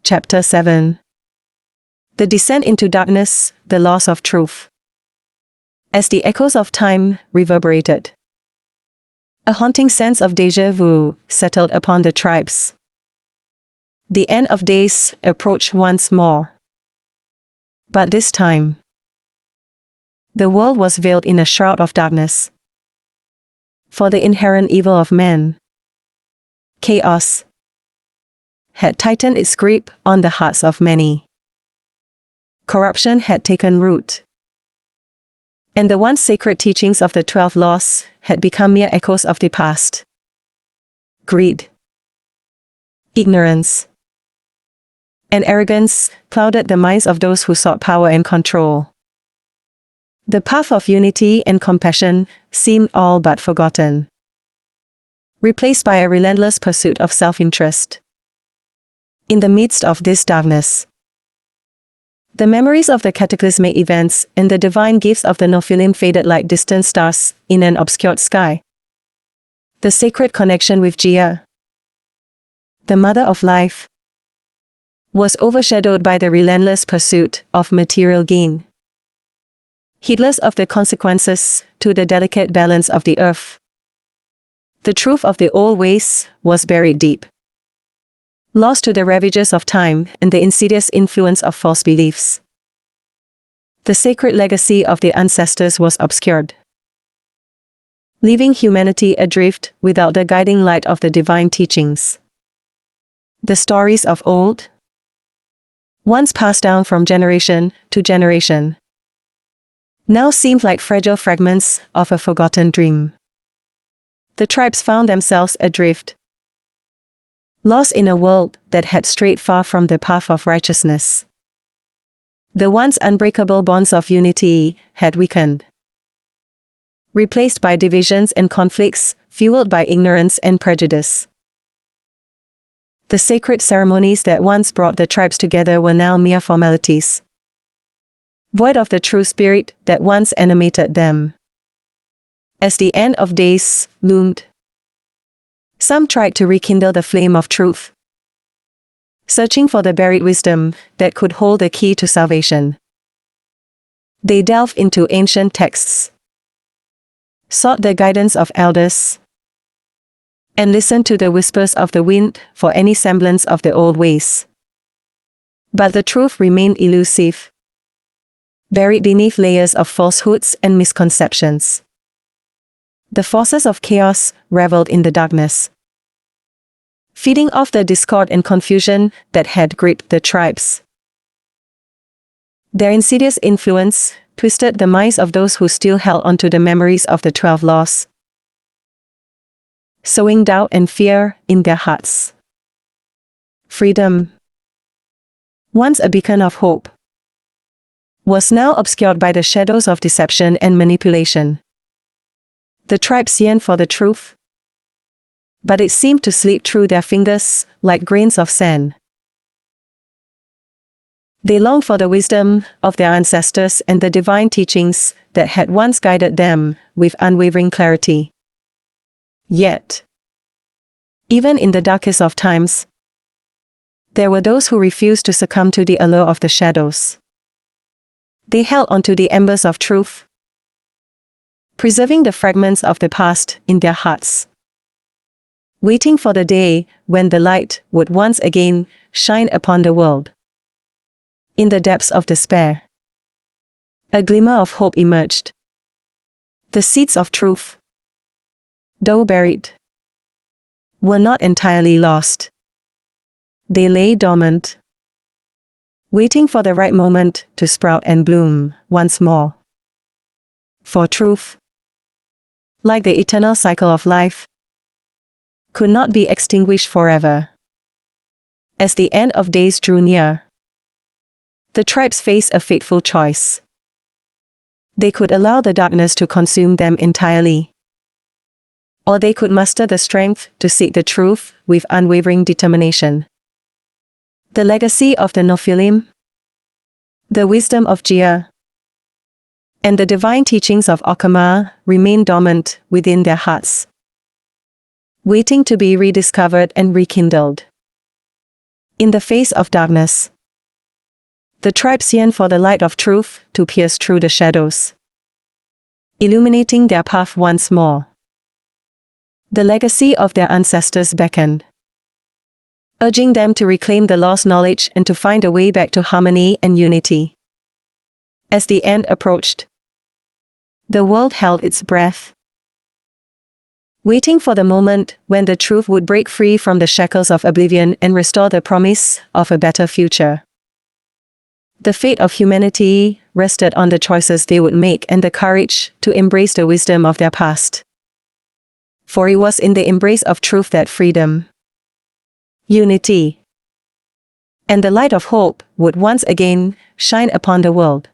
Chapter 7. The Descent into Darkness, the Loss of Truth. As the echoes of time reverberated, a haunting sense of déjà vu settled upon the tribes. The end of days approached once more. But this time, the world was veiled in a shroud of darkness. For the inherent evil of man, chaos, had tightened its grip on the hearts of many. Corruption had taken root, and the once sacred teachings of the 12 laws had become mere echoes of the past. Greed, ignorance, and arrogance clouded the minds of those who sought power and control. The path of unity and compassion seemed all but forgotten, replaced by a relentless pursuit of self-interest. In the midst of this darkness, the memories of the cataclysmic events and the divine gifts of the Nephilim faded like distant stars in an obscured sky. The sacred connection with Gaia, the mother of life, was overshadowed by the relentless pursuit of material gain. Heedless of the consequences to the delicate balance of the earth, the truth of the old ways was buried deep, lost to the ravages of time and the insidious influence of false beliefs. The sacred legacy of the ancestors was obscured, leaving humanity adrift without the guiding light of the divine teachings. The stories of old, once passed down from generation to generation, now seemed like fragile fragments of a forgotten dream. The tribes found themselves adrift, lost in a world that had strayed far from the path of righteousness. The once unbreakable bonds of unity had weakened, replaced by divisions and conflicts fueled by ignorance and prejudice. The sacred ceremonies that once brought the tribes together were now mere formalities, void of the true spirit that once animated them. As the end of days loomed, some tried to rekindle the flame of truth, searching for the buried wisdom that could hold the key to salvation. They delved into ancient texts, sought the guidance of elders, and listened to the whispers of the wind for any semblance of the old ways. But the truth remained elusive, buried beneath layers of falsehoods and misconceptions. The forces of chaos reveled in the darkness, feeding off the discord and confusion that had gripped the tribes. Their insidious influence twisted the minds of those who still held onto the memories of the 12 laws, sowing doubt and fear in their hearts. Freedom, once a beacon of hope, was now obscured by the shadows of deception and manipulation. The tribes yearned for the truth, but it seemed to slip through their fingers like grains of sand. They longed for the wisdom of their ancestors and the divine teachings that had once guided them with unwavering clarity. Yet, even in the darkest of times, there were those who refused to succumb to the allure of the shadows. They held onto the embers of truth, preserving the fragments of the past in their hearts, waiting for the day when the light would once again shine upon the world. In the depths of despair, a glimmer of hope emerged. The seeds of truth, though buried, were not entirely lost. They lay dormant, waiting for the right moment to sprout and bloom once more. For truth, like the eternal cycle of life, could not be extinguished forever. As the end of days drew near, the tribes faced a fateful choice. They could allow the darkness to consume them entirely, or they could muster the strength to seek the truth with unwavering determination. The legacy of the Nephilim, the wisdom of Gaia, and the divine teachings of Okhama remained dormant within their hearts, waiting to be rediscovered and rekindled. In the face of darkness, the tribes yearn for the light of truth to pierce through the shadows, illuminating their path once more. The legacy of their ancestors beckoned, urging them to reclaim the lost knowledge and to find a way back to harmony and unity. As the end approached, the world held its breath, waiting for the moment when the truth would break free from the shackles of oblivion and restore the promise of a better future. The fate of humanity rested on the choices they would make and the courage to embrace the wisdom of their past. For it was in the embrace of truth that freedom, unity, and the light of hope would once again shine upon the world.